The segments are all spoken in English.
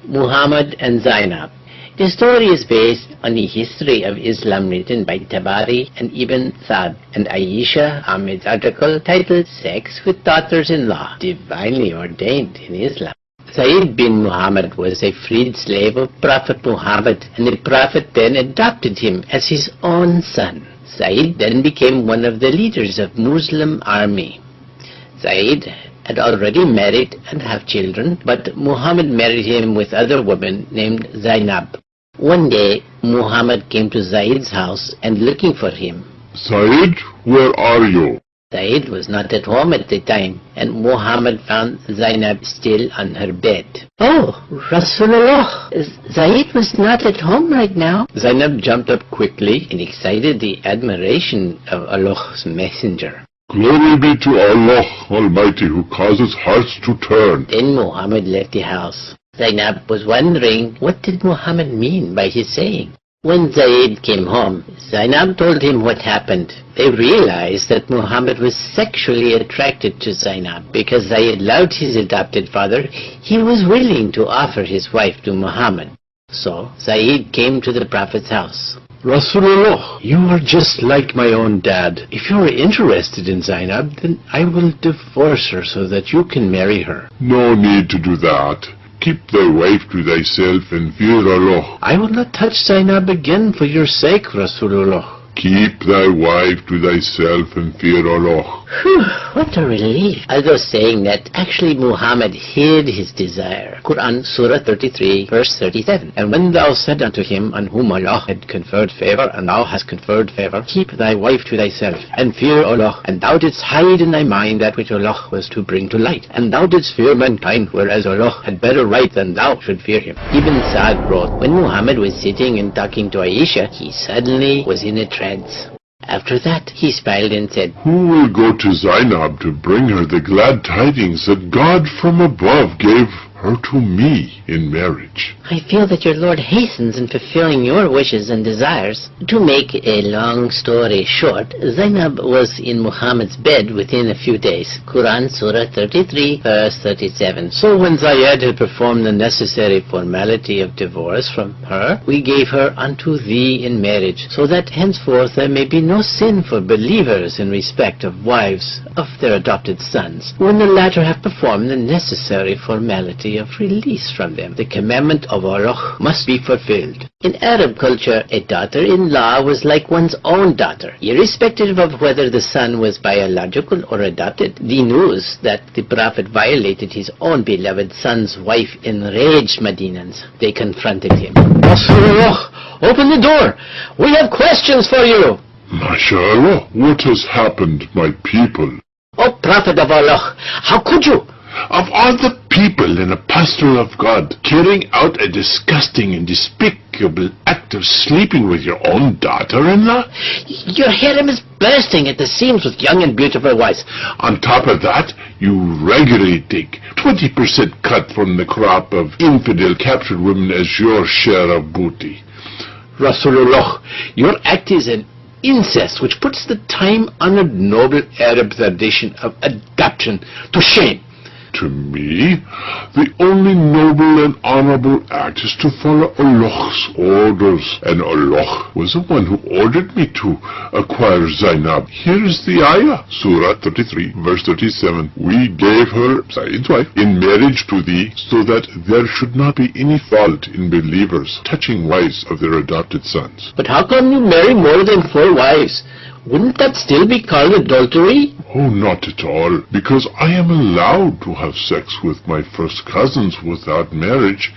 Muhammad and Zainab. The story is based on the history of Islam written by Tabari and Ibn Sa'd and Aisha Ahmed's article titled Sex with Daughters-in-Law, Divinely Ordained in Islam. Zaid bin Muhammad was a freed slave of Prophet Muhammad, and the Prophet then adopted him as his own son. Zaid then became one of the leaders of Muslim army. Zaid had already married and have children, but Muhammad married him with other women named Zainab. One day, Muhammad came to Zaid's house and looking for him. Zaid, where are you? Zaid was not at home at the time, and Muhammad found Zainab still on her bed. Oh, Rasulullah, Zaid was not at home right now. Zainab jumped up quickly and excited the admiration of Allah's messenger. Glory be to Allah Almighty, who causes hearts to turn. Then Muhammad left the house. Zainab was wondering what did Muhammad mean by his saying. When Zaid came home, Zainab told him what happened. They realized that Muhammad was sexually attracted to Zainab because Zaid loved his adopted father. He was willing to offer his wife to Muhammad. So Zaid came to the Prophet's house. Rasulullah, you are just like my own dad. If you are interested in Zainab, then I will divorce her so that you can marry her. No need to do that. Keep thy wife to thyself and fear Allah. I will not touch Zainab again for your sake, Rasulullah. Keep thy wife to thyself and fear Allah. Whew, what a relief. Although saying that, actually Muhammad hid his desire. Quran, Surah 33, verse 37. And when thou said unto him, on whom Allah had conferred favor, and thou hast conferred favor, keep thy wife to thyself, and fear Allah. And thou didst hide in thy mind that which Allah was to bring to light. And thou didst fear mankind, whereas Allah had better right than thou should fear him. Ibn Sa'd wrote, when Muhammad was sitting and talking to Aisha, he suddenly was in a trance. After that, he smiled and said, Who will go to Zainab to bring her the glad tidings that God from above gave her to me in marriage? I feel that your Lord hastens in fulfilling your wishes and desires. To make a long story short, Zainab was in Muhammad's bed within a few days. Quran, Surah 33, verse 37. So when Zayd had performed the necessary formality of divorce from her, we gave her unto thee in marriage, so that henceforth there may be no sin for believers in respect of wives of their adopted sons, when the latter have performed the necessary formality of release from them. The commandment of Allah must be fulfilled. In Arab culture, a daughter-in-law was like one's own daughter, irrespective of whether the son was biological or adopted. The news that the Prophet violated his own beloved son's wife enraged Medinans. They confronted him. Rasulullah, open the door! We have questions for you! MashaAllah, what has happened, my people? O Prophet of Allah, how could you? Of all the people and apostle of God, carrying out a disgusting and despicable act of sleeping with your own daughter-in-law? Your harem is bursting at the seams with young and beautiful wives. On top of that, you regularly take 20% cut from the crop of infidel captured women as your share of booty. Rasulullah, your act is an incest which puts the time-honored noble Arab tradition of adoption to shame. To me, the only noble and honorable act is to follow Allah's orders, and Allah was the one who ordered me to acquire Zainab. Here is the ayah, Surah 33, verse 37. We gave her, Zaid's wife, in marriage to thee, so that there should not be any fault in believers touching wives of their adopted sons. But how come you marry more than 4 wives? Wouldn't that still be called adultery? Oh, not at all, because I am allowed to have sex with my first cousins without marriage,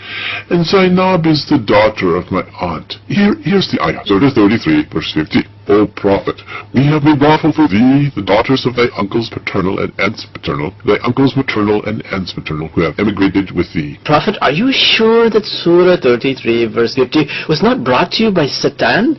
and Zainab is the daughter of my aunt. Here's the ayah, Surah 33, verse 50. O Prophet, we have made lawful for thee the daughters of thy uncles paternal and aunts paternal, thy uncles maternal and aunts maternal, who have emigrated with thee. Prophet, are you sure that Surah 33, verse 50 was not brought to you by Satan,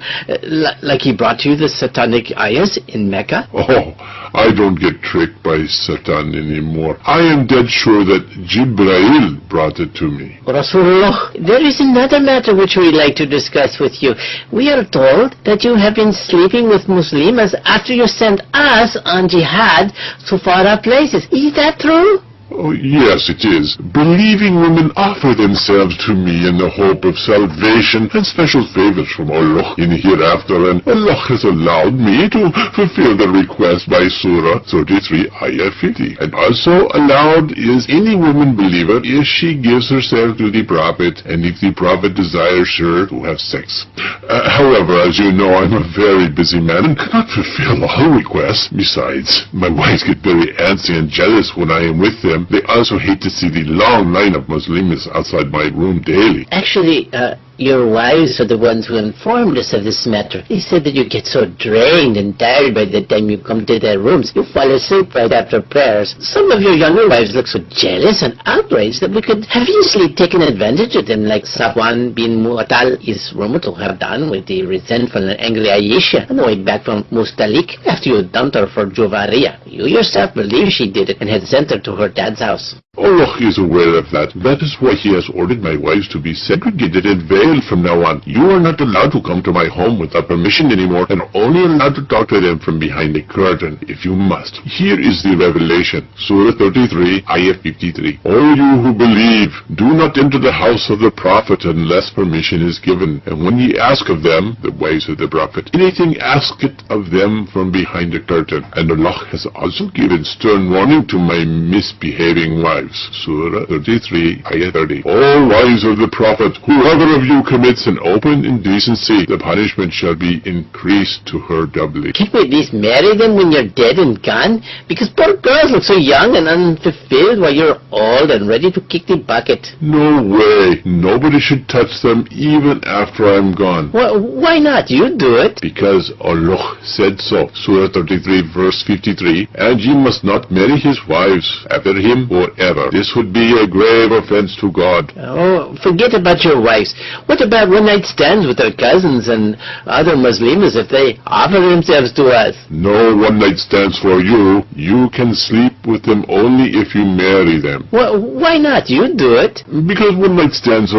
like he brought to you the satanic ayahs in Mecca? Oh, I don't get tricked by Satan anymore. I am dead sure that Jibreel brought it to me. Rasulullah, there is another matter which we'd like to discuss with you. We are told that you have been sleeping with Muslims after you sent us on jihad to far-off places. Is that true? Oh, yes, it is. Believing women offer themselves to me in the hope of salvation and special favors from Allah in the hereafter, and Allah has allowed me to fulfill the request by Surah 33, Ayah 50. And also allowed is any woman believer if she gives herself to the Prophet and if the Prophet desires her to have sex. However, as you know, I'm a very busy man and cannot fulfill all requests. Besides, my wives get very antsy and jealous when I am with them. They also hate to see the long line of Muslims outside my room daily. Actually, your wives are the ones who informed us of this matter. They said that you get so drained and tired by the time you come to their rooms. You fall asleep right after prayers. Some of your younger wives look so jealous and outraged that we could have easily taken advantage of them, like Safwan bin Mu'attal is rumored to have done with the resentful and angry Aisha on the way back from Mustalik after you dumped her for Juwariya. You yourself believe she did it and had sent her to her dad's house. Allah is aware of that. That is why He has ordered my wives to be segregated and veiled from now on. You are not allowed to come to my home without permission anymore, and only allowed to talk to them from behind a curtain, if you must. Here is the revelation. Surah 33, Ayah 53. O you who believe, do not enter the house of the Prophet unless permission is given. And when ye ask of them, the wives of the Prophet, anything, ask it of them from behind a curtain. And Allah has also given stern warning to my misbehaving wives. Surah 33, Ayah 30. All wives of the Prophet, whoever of you commits an open indecency, the punishment shall be increased to her doubly. Can't we at least marry them when you're dead and gone? Because poor girls look so young and unfulfilled while you're old and ready to kick the bucket. No way. Nobody should touch them even after I'm gone. Why not? You do it. Because Allah said so. Surah 33, verse 53. And ye must not marry his wives after him forever. This would be a grave offense to God. Oh, forget about your wives. What about one-night stands with our cousins and other Muslims if they offer themselves to us? No one-night stands for you. You can sleep with them only if you marry them. Why not? You do it. Because one-night stands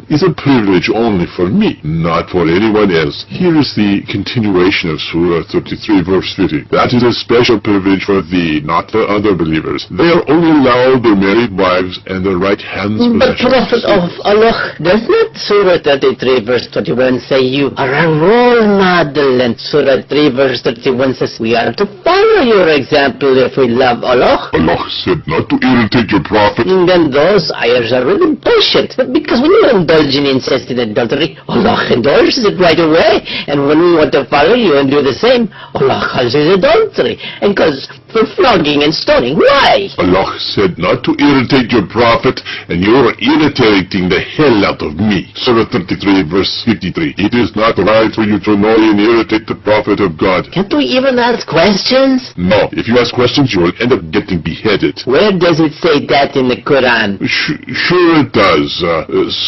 is a privilege only for me, not for anyone else. Here is the continuation of Surah 33, verse 50. That is a special privilege for thee, not for other believers. They are only allowed their married wives and their right hands But Prophet of Allah, does not Surah 33 verse 21 say you are a role model, and Surah 3 verse 31 says we are to follow your example if we love Allah? Allah said not to irritate your Prophet. And then those ayahs are really bullshit. Because when you indulge in incest and adultery, Allah endorses it right away. And when we want to follow you and do the same, Allah calls it adultery and calls for flogging and stoning. Why? Allah said not to irritate your Prophet, and you're irritating the hell out of me. Surah 33, verse 53. It is not right for you to annoy and irritate the Prophet of God. Can't we even ask questions? No, if you ask questions, you will end up getting beheaded. Where does it say that in the Quran? Sure it does.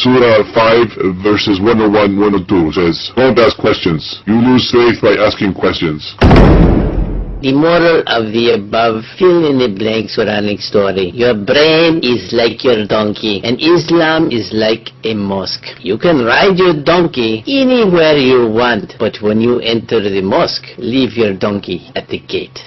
Surah 5, verses 101, 102 says, don't ask questions. You lose faith by asking questions. The moral of the above fill-in-the-blank Quranic story. Your brain is like your donkey, and Islam is like a mosque. You can ride your donkey anywhere you want, but when you enter the mosque, leave your donkey at the gate.